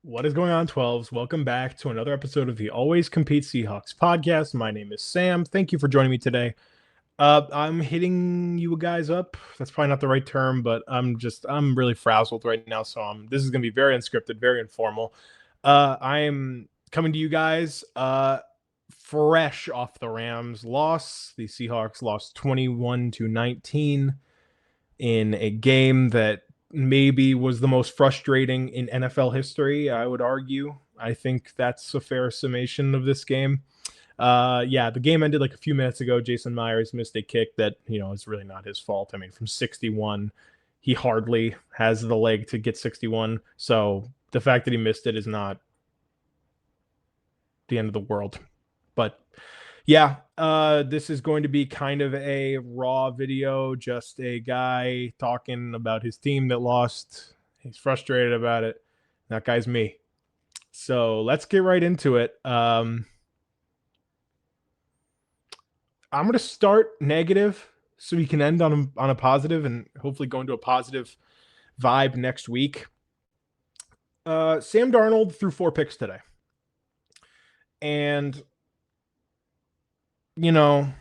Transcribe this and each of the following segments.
What is going on, 12s? Welcome back to another episode of the Always Compete Seahawks podcast. My name is Sam. Thank you for joining me today. I'm hitting you guys up. That's probably not the right term, but I'm really frazzled right now. So this is going to be very unscripted, very informal. I am coming to you guys fresh off the Rams loss. The Seahawks lost 21-19 in a game that maybe was the most frustrating in NFL history, I would argue. I think that's a fair summation of this game. Yeah, the game ended like a few minutes ago. Jason Myers missed a kick that, is really not his fault. I mean, from 61, he hardly has the leg to get 61. So the fact that he missed it is not the end of the world. But yeah, this is going to be kind of a raw video, just a guy talking about his team that lost. He's frustrated about it. That guy's me. So let's get right into it. I'm going to start negative so we can end on a positive and hopefully go into a positive vibe next week. Sam Darnold threw 4 picks today. And, you know,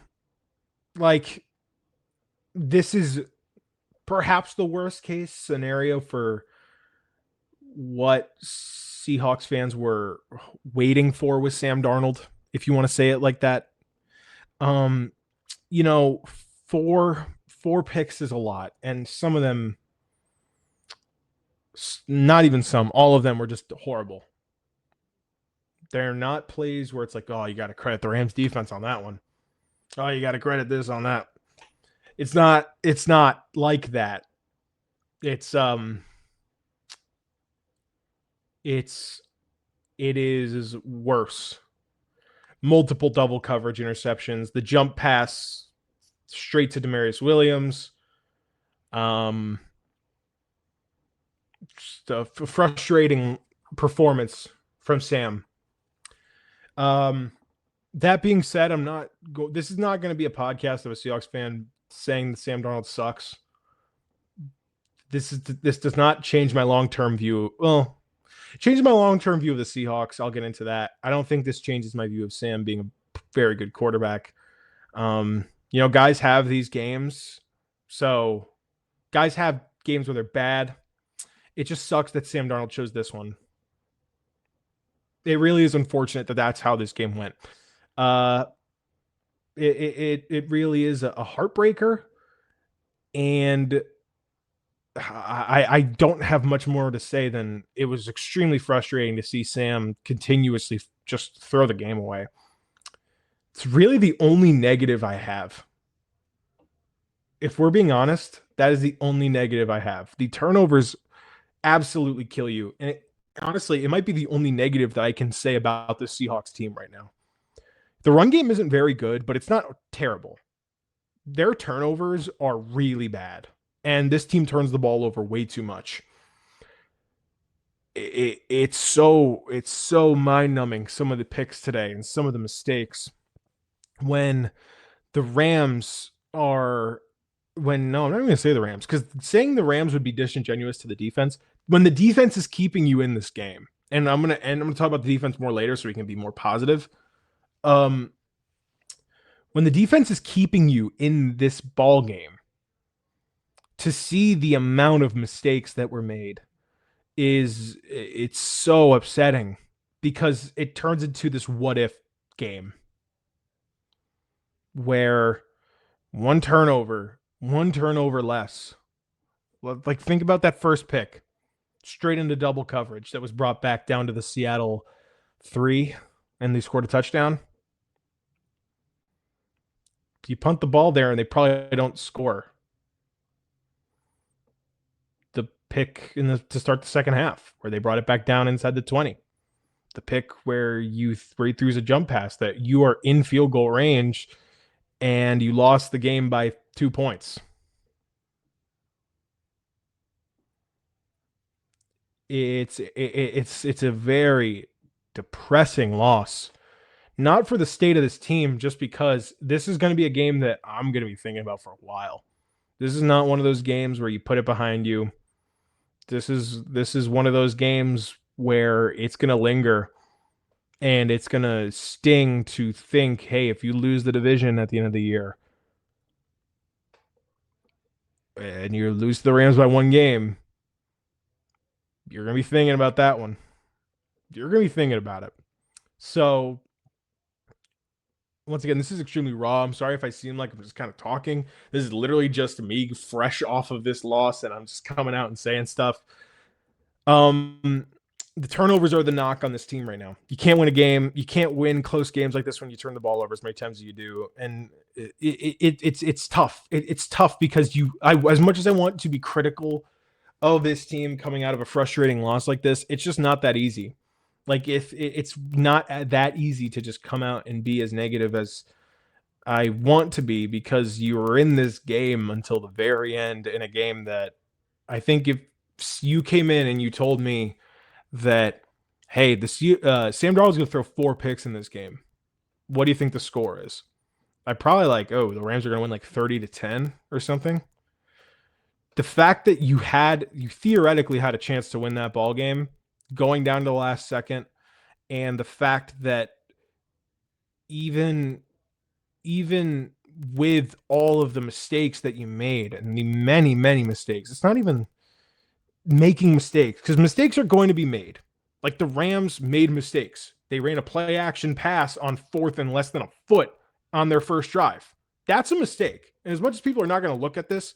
like, this is perhaps the worst case scenario for what Seahawks fans were waiting for with Sam Darnold, if you want to say it like that. Um, you know, four picks is a lot, and some of them, not even some, all of them were just horrible. They're not plays where it's like, oh, you got to credit the Rams defense on that one. Oh, you got to credit this on that. It's not like that. It's it is worse. Multiple double coverage interceptions, the jump pass straight to Demarius Williams. Just a frustrating performance from Sam. That being said, this is not going to be a podcast of a Seahawks fan saying that Sam Darnold sucks. This does not change my long-term view. Well, changing my long-term view of the Seahawks. I'll get into that. I don't think this changes my view of Sam being a very good quarterback. Guys have these games. So guys have games where they're bad. It just sucks that Sam Darnold chose this one. It really is unfortunate that that's how this game went. It really is a heartbreaker. And I don't have much more to say than it was extremely frustrating to see Sam continuously just throw the game away. It's really the only negative I have. If we're being honest, that is the only negative I have. The turnovers absolutely kill you. And honestly, it might be the only negative that I can say about the Seahawks team right now. The run game isn't very good, but it's not terrible. Their turnovers are really bad. And this team turns the ball over way too much. It's so mind-numbing, some of the picks today and some of the mistakes when the Rams are no, I'm not even going to say the Rams, because saying the Rams would be disingenuous to the defense. When the defense is keeping you in this game, and I'm going to talk about the defense more later so we can be more positive. When the defense is keeping you in this ball game, to see the amount of mistakes that were made it's so upsetting, because it turns into this what if game where one turnover less. Like, think about that first pick straight into double coverage that was brought back down to the Seattle 3, and they scored a touchdown. You punt the ball there and they probably don't score. The pick to start the second half where they brought it back down inside the 20. The pick where he threw a jump pass that you are in field goal range and you lost the game by 2 points. It's a very depressing loss. Not for the state of this team, just because this is going to be a game that I'm going to be thinking about for a while. This is not one of those games where you put it behind you. This is one of those games where it's going to linger and it's going to sting to think, hey, if you lose the division at the end of the year and you lose to the Rams by 1 game, you're going to be thinking about that one. You're going to be thinking about it. So, once again, this is extremely raw. I'm sorry if I seem like I'm just kind of talking. This is literally just me fresh off of this loss, and I'm just coming out and saying stuff. The turnovers are the knock on this team right now. You can't win a game. You can't win close games like this when you turn the ball over as many times as you do, and it's tough. It's tough because as much as I want to be critical of this team coming out of a frustrating loss like this, it's just not that easy. Like if it's not that easy to just come out and be as negative as I want to be, because you were in this game until the very end, in a game that I think if you came in and you told me that, hey, Sam Darnold's going to throw 4 picks in this game, what do you think the score is? I'd probably like, oh, the Rams are going to win like 30-10 or something. The fact that you theoretically had a chance to win that ball game going down to the last second, and the fact that even with all of the mistakes that you made, and the many, many mistakes, it's not even making mistakes, because mistakes are going to be made. Like the Rams made mistakes. They ran a play action pass on 4th and less than a foot on their first drive. That's a mistake. And as much as people are not going to look at this,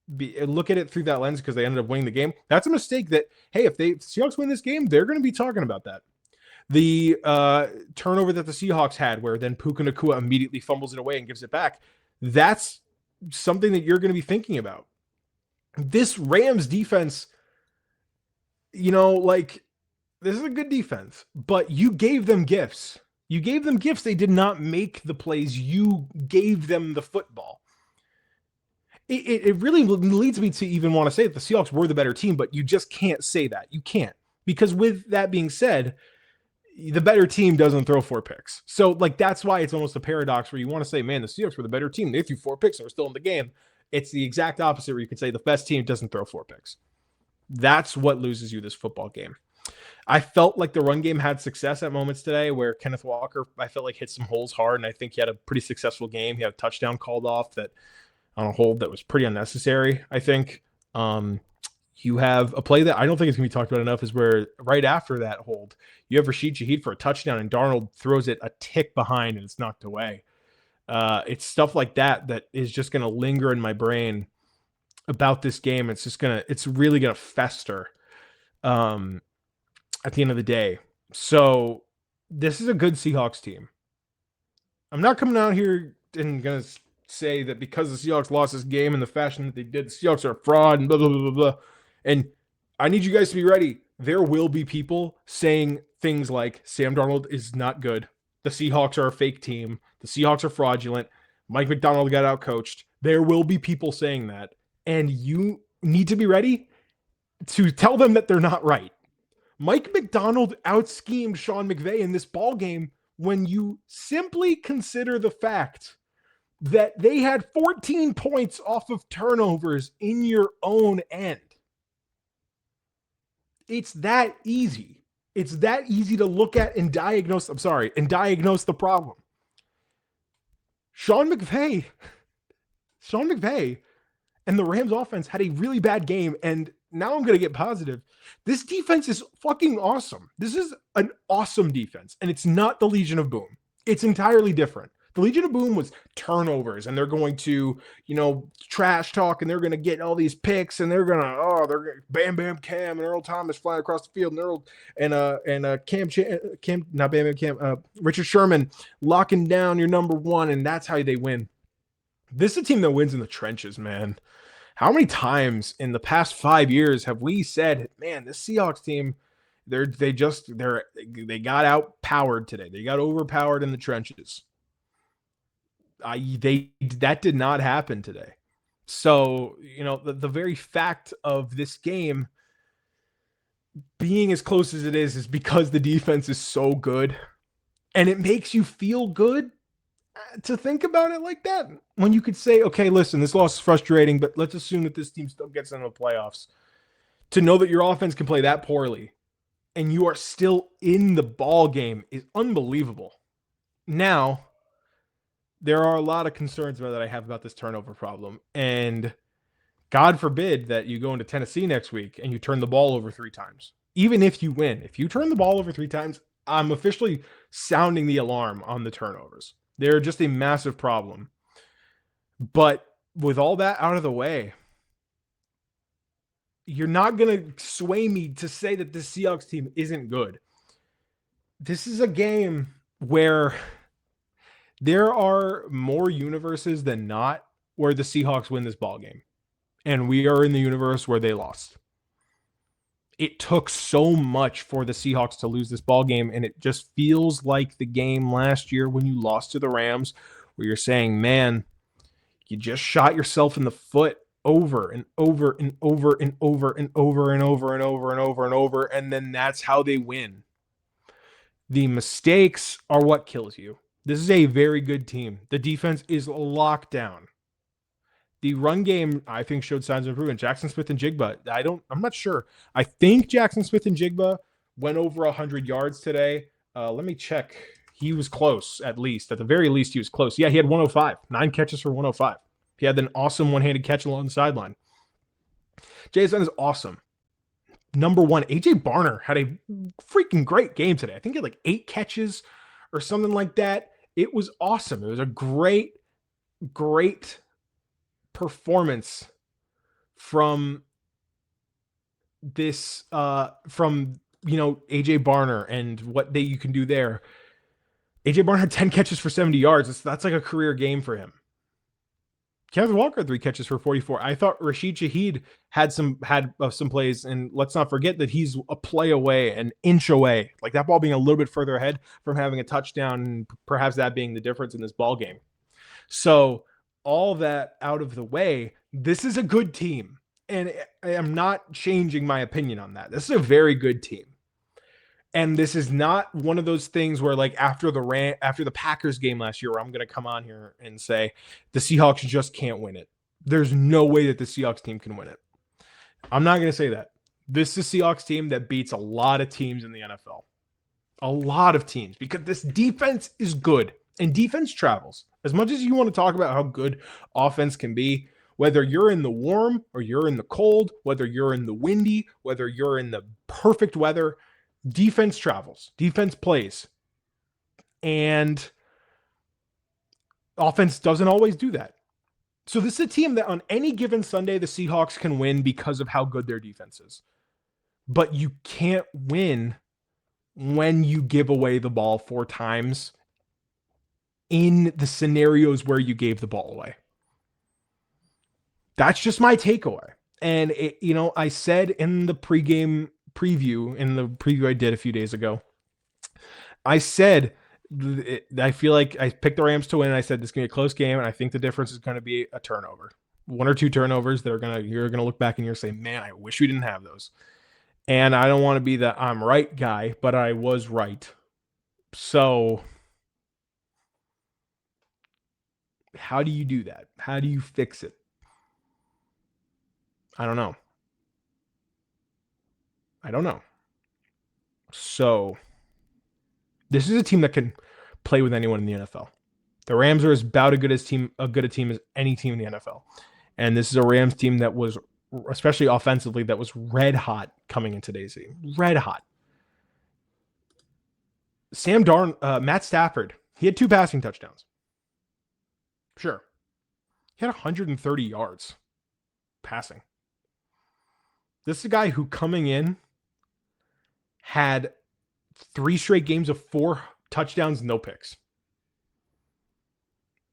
look at it through that lens because they ended up winning the game, that's a mistake that, hey, if the Seahawks win this game, they're going to be talking about that. The turnover that the Seahawks had, where then Puka Nacua immediately fumbles it away and gives it back, that's something that you're going to be thinking about. This Rams defense, like, this is a good defense, but you gave them gifts. You gave them gifts. They did not make the plays. You gave them the football. It really leads me to even want to say that the Seahawks were the better team, but you just can't say that. You can't. Because with that being said, the better team doesn't throw 4 picks. So, like, that's why it's almost a paradox where you want to say, man, the Seahawks were the better team. They threw 4 picks and were still in the game. It's the exact opposite where you could say the best team doesn't throw 4 picks. That's what loses you this football game. I felt like the run game had success at moments today where Kenneth Walker, I felt like, hit some holes hard, and I think he had a pretty successful game. He had a touchdown called off that on a hold that was pretty unnecessary, I think. You have a play that I don't think is going to be talked about enough, is where right after that hold, you have Rashid Shaheed for a touchdown, and Darnold throws it a tick behind, and it's knocked away. It's stuff like that is just going to linger in my brain about this game. It's really going to fester at the end of the day. So this is a good Seahawks team. I'm not coming out here and going to say that because the Seahawks lost this game in the fashion that they did, the Seahawks are a fraud and blah, blah, blah, blah, blah. And I need you guys to be ready. There will be people saying things like Sam Darnold is not good. The Seahawks are a fake team. The Seahawks are fraudulent. Mike McDonald got outcoached. There will be people saying that. And you need to be ready to tell them that they're not right. Mike McDonald out-schemed Sean McVay in this ball game when you simply consider the fact that they had 14 points off of turnovers in your own end. It's that easy. It's that easy to look at and diagnose the problem. Sean McVay and the Rams offense had a really bad game, and now I'm going to get positive. This defense is fucking awesome. This is an awesome defense, and it's not the Legion of Boom. It's entirely different. The Legion of Boom was turnovers, and they're going to, trash talk, and they're going to get all these picks, and they're going to, Bam Bam Cam and Earl Thomas flying across the field, Richard Sherman locking down your number one, and that's how they win. This is a team that wins in the trenches, man. How many times in the past 5 years have we said, man, this Seahawks team, they got outpowered today. They got overpowered in the trenches. That did not happen today. So, the very fact of this game being as close as it is because the defense is so good, and it makes you feel good to think about it like that. When you could say, okay, listen, this loss is frustrating, but let's assume that this team still gets into the playoffs. To know that your offense can play that poorly and you are still in the ball game is unbelievable. Now, there are a lot of concerns that I have about this turnover problem, and God forbid that you go into Tennessee next week and you turn the ball over 3 times. Even if you win, if you turn the ball over 3 times, I'm officially sounding the alarm on the turnovers. They're just a massive problem. But with all that out of the way, you're not going to sway me to say that this Seahawks team isn't good. This is a game where there are more universes than not where the Seahawks win this ball game. And we are in the universe where they lost. It took so much for the Seahawks to lose this ball game, and it just feels like the game last year when you lost to the Rams, where you're saying, man, you just shot yourself in the foot over and over and over and over and over and over and over and over and over, and then that's how they win. The mistakes are what kills you. This is a very good team. The defense is locked down. The run game, I think, showed signs of improvement. Jackson Smith-Njigba, I'm not sure. I think Jackson Smith-Njigba went over 100 yards today. Let me check. He was close, at least. At the very least, he was close. Yeah, he had 105. 9 catches for 105. He had an awesome one-handed catch along the sideline. Jason is awesome. Number one, A.J. Barner had a freaking great game today. I think he had like 8 catches or something like that. It was awesome. It was a great performance from this from AJ Barner and what you can do there. AJ Barner had 10 catches for 70 yards. That's like a career game for him. Kevin Walker had 3 catches for 44. I thought Rashid Shaheed had some plays, and let's not forget that he's a play away, an inch away, like that ball being a little bit further ahead from having a touchdown, and perhaps that being the difference in this ball game. So all that out of the way, this is a good team, and I'm not changing my opinion on that. This is a very good team. And this is not one of those things where, like, after the Packers game last year, where I'm going to come on here and say the Seahawks just can't win it. There's no way that the Seahawks team can win it. I'm not going to say that. This is a Seahawks team that beats a lot of teams in the NFL. A lot of teams, because this defense is good, and defense travels. As much as you want to talk about how good offense can be, whether you're in the warm or you're in the cold, whether you're in the windy, whether you're in the perfect weather, defense travels, defense plays, and offense doesn't always do that. So this is a team that on any given Sunday, the Seahawks can win because of how good their defense is. But you can't win when you give away the ball 4 times in the scenarios where you gave the ball away. That's just my takeaway. And I said in the pregame preview, I did a few days ago, I said I feel like I picked the Rams to win, and I said this is going to be a close game, and I think the difference is going to be a turnover. 1 or 2 turnovers that you're going to look back and you're saying, man, I wish we didn't have those. And I don't want to be the I'm right guy, but I was right. So how do you do that? How do you fix it? I don't know. So this is a team that can play with anyone in the NFL. The Rams are about as good a team as any team in the NFL. And this is a Rams team that was, especially offensively, that was red hot coming in today's game. Red hot. Matt Stafford, he had 2 passing touchdowns. Sure. He had 130 yards passing. This is a guy who coming in had 3 straight games of 4 touchdowns, no picks.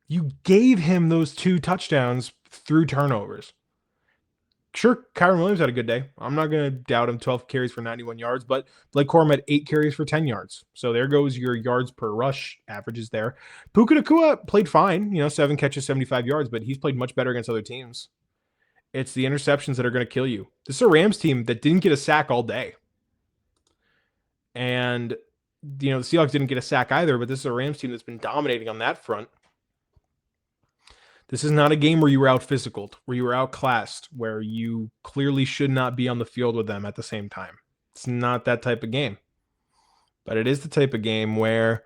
You gave him those 2 touchdowns through turnovers. Sure, Kyron Williams had a good day. I'm not going to doubt him. 12 carries for 91 yards, but Blake Corum had 8 carries for 10 yards. So there goes your yards per rush averages there. Puka Nacua played fine, 7 catches, 75 yards, but he's played much better against other teams. It's the interceptions that are going to kill you. This is a Rams team that didn't get a sack all day. And, the Seahawks didn't get a sack either, but this is a Rams team that's been dominating on that front. This is not a game where you were out physicaled, where you were outclassed, where you clearly should not be on the field with them at the same time. It's not that type of game. But it is the type of game where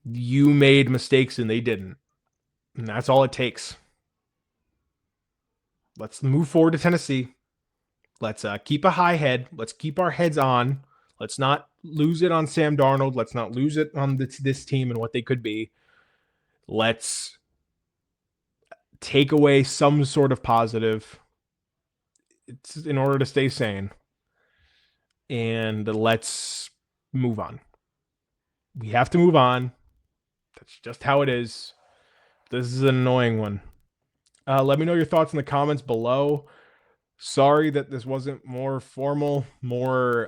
you made mistakes and they didn't. And that's all it takes. Let's move forward to Tennessee. Let's keep a high head. Let's keep our heads on. Let's not lose it on Sam Darnold. Let's not lose it on this team and what they could be. Let's take away some sort of positive. It's in order to stay sane. And let's move on. We have to move on. That's just how it is. This is an annoying one. Let me know your thoughts in the comments below. Sorry that this wasn't more formal, more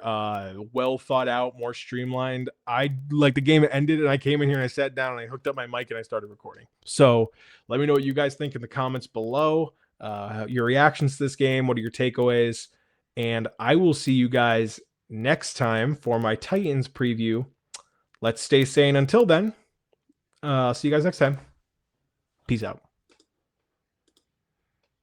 well thought out, more streamlined. The game ended and I came in here and I sat down and I hooked up my mic and I started recording. So let me know what you guys think in the comments below. Your reactions to this game. What are your takeaways? And I will see you guys next time for my Titans preview. Let's stay sane until then. See you guys next time. Peace out.